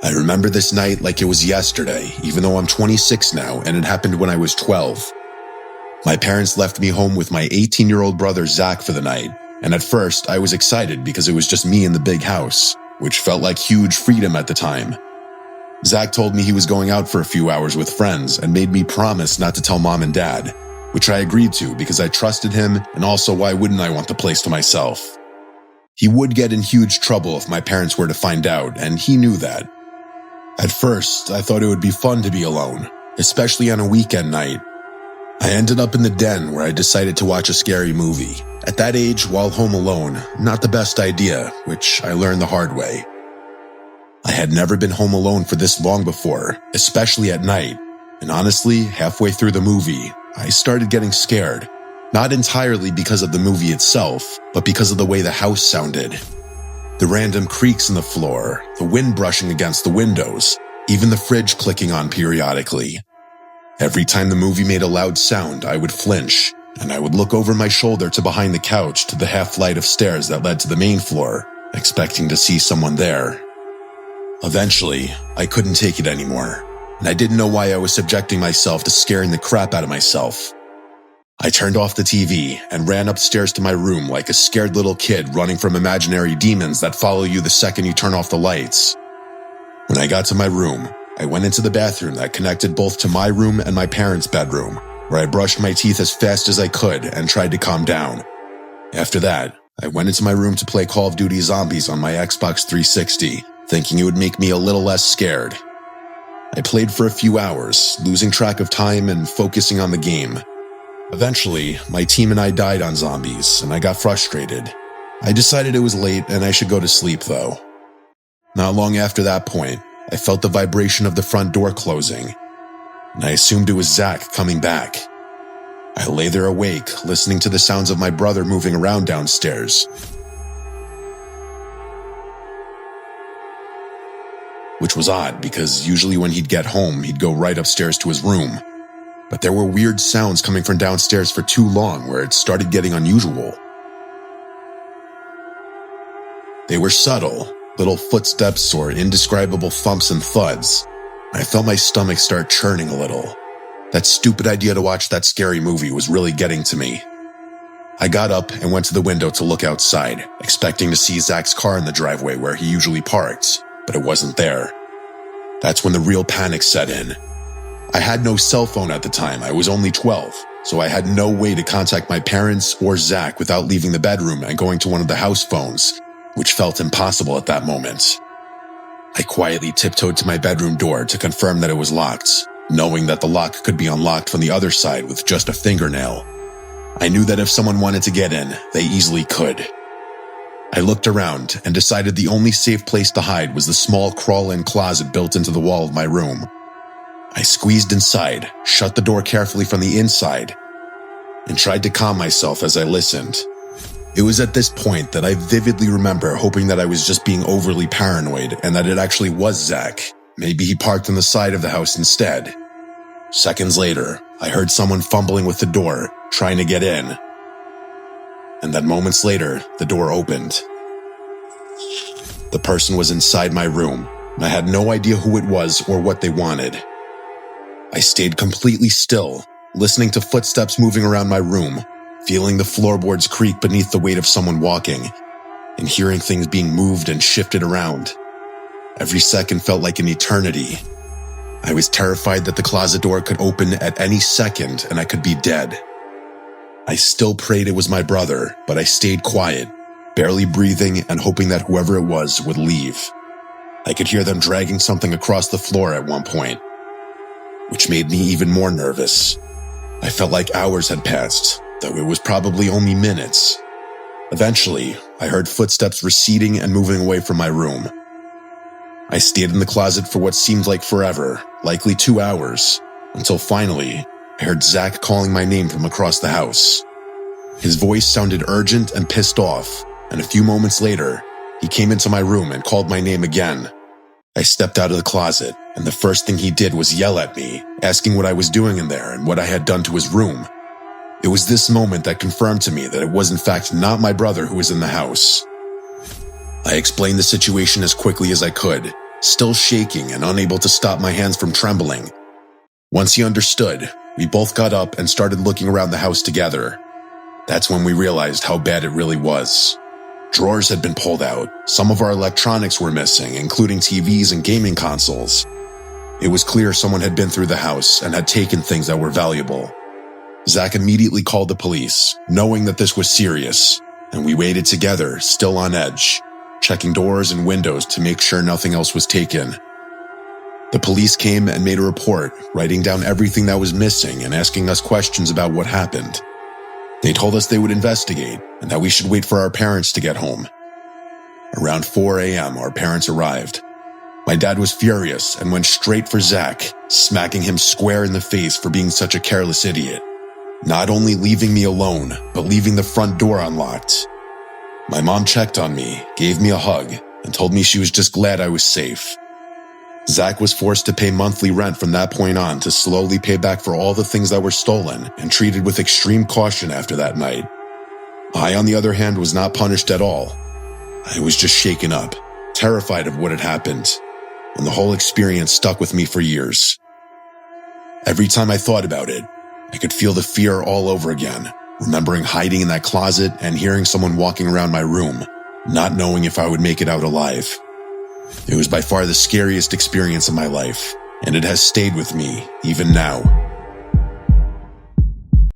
I remember this night like it was yesterday, even though I'm 26 now and it happened when I was 12. My parents left me home with my 18-year-old brother Zach for the night, and at first I was excited because it was just me in the big house, which felt like huge freedom at the time. Zach told me he was going out for a few hours with friends and made me promise not to tell mom and dad, which I agreed to because I trusted him, and also why wouldn't I want the place to myself? He would get in huge trouble if my parents were to find out, and he knew that. At first, I thought it would be fun to be alone, especially on a weekend night. I ended up in the den where I decided to watch a scary movie. At that age, while home alone, not the best idea, which I learned the hard way. I had never been home alone for this long before, especially at night, and honestly, halfway through the movie, I started getting scared. Not entirely because of the movie itself, but because of the way the house sounded. The random creaks in the floor, the wind brushing against the windows, even the fridge clicking on periodically. Every time the movie made a loud sound, I would flinch, and I would look over my shoulder to behind the couch to the half flight of stairs that led to the main floor, expecting to see someone there. Eventually, I couldn't take it anymore, and I didn't know why I was subjecting myself to scaring the crap out of myself. I turned off the TV and ran upstairs to my room like a scared little kid running from imaginary demons that follow you the second you turn off the lights. When I got to my room, I went into the bathroom that connected both to my room and my parents' bedroom, where I brushed my teeth as fast as I could and tried to calm down. After that, I went into my room to play Call of Duty Zombies on my Xbox 360, thinking it would make me a little less scared. I played for a few hours, losing track of time and focusing on the game. Eventually, my team and I died on zombies, and I got frustrated. I decided it was late and I should go to sleep, though. Not long after that point, I felt the vibration of the front door closing, and I assumed it was Zach coming back. I lay there awake, listening to the sounds of my brother moving around downstairs. Which was odd, because usually when he'd get home, he'd go right upstairs to his room. But there were weird sounds coming from downstairs for too long where it started getting unusual. They were subtle, little footsteps or indescribable thumps and thuds. I felt my stomach start churning a little. That stupid idea to watch that scary movie was really getting to me. I got up and went to the window to look outside, expecting to see Zach's car in the driveway where he usually parked, but it wasn't there. That's when the real panic set in. I had no cell phone at the time, I was only 12, so I had no way to contact my parents or Zach without leaving the bedroom and going to one of the house phones, which felt impossible at that moment. I quietly tiptoed to my bedroom door to confirm that it was locked, knowing that the lock could be unlocked from the other side with just a fingernail. I knew that if someone wanted to get in, they easily could. I looked around and decided the only safe place to hide was the small crawl-in closet built into the wall of my room. I squeezed inside, shut the door carefully from the inside, and tried to calm myself as I listened. It was at this point that I vividly remember hoping that I was just being overly paranoid and that it actually was Zach. Maybe he parked on the side of the house instead. Seconds later, I heard someone fumbling with the door, trying to get in. And then moments later, the door opened. The person was inside my room, and I had no idea who it was or what they wanted. I stayed completely still, listening to footsteps moving around my room, feeling the floorboards creak beneath the weight of someone walking, and hearing things being moved and shifted around. Every second felt like an eternity. I was terrified that the closet door could open at any second and I could be dead. I still prayed it was my brother, but I stayed quiet, barely breathing and hoping that whoever it was would leave. I could hear them dragging something across the floor at one point, which made me even more nervous. I felt like hours had passed, though it was probably only minutes. Eventually, I heard footsteps receding and moving away from my room. I stayed in the closet for what seemed like forever, likely 2 hours, until finally, I heard Zach calling my name from across the house. His voice sounded urgent and pissed off, and a few moments later, he came into my room and called my name again. I stepped out of the closet, and the first thing he did was yell at me, asking what I was doing in there and what I had done to his room. It was this moment that confirmed to me that it was in fact not my brother who was in the house. I explained the situation as quickly as I could, still shaking and unable to stop my hands from trembling. Once he understood, we both got up and started looking around the house together. That's when we realized how bad it really was. Drawers had been pulled out, some of our electronics were missing, including TVs and gaming consoles. It was clear someone had been through the house and had taken things that were valuable. Zach immediately called the police, knowing that this was serious, and we waited together, still on edge, checking doors and windows to make sure nothing else was taken. The police came and made a report, writing down everything that was missing and asking us questions about what happened. They told us they would investigate and that we should wait for our parents to get home. Around 4 a.m., our parents arrived. My dad was furious and went straight for Zach, smacking him square in the face for being such a careless idiot. Not only leaving me alone, but leaving the front door unlocked. My mom checked on me, gave me a hug, and told me she was just glad I was safe. Zach was forced to pay monthly rent from that point on to slowly pay back for all the things that were stolen and treated with extreme caution after that night. I, on the other hand, was not punished at all. I was just shaken up, terrified of what had happened, and the whole experience stuck with me for years. Every time I thought about it, I could feel the fear all over again, remembering hiding in that closet and hearing someone walking around my room, not knowing if I would make it out alive. It was by far the scariest experience of my life, and it has stayed with me even now.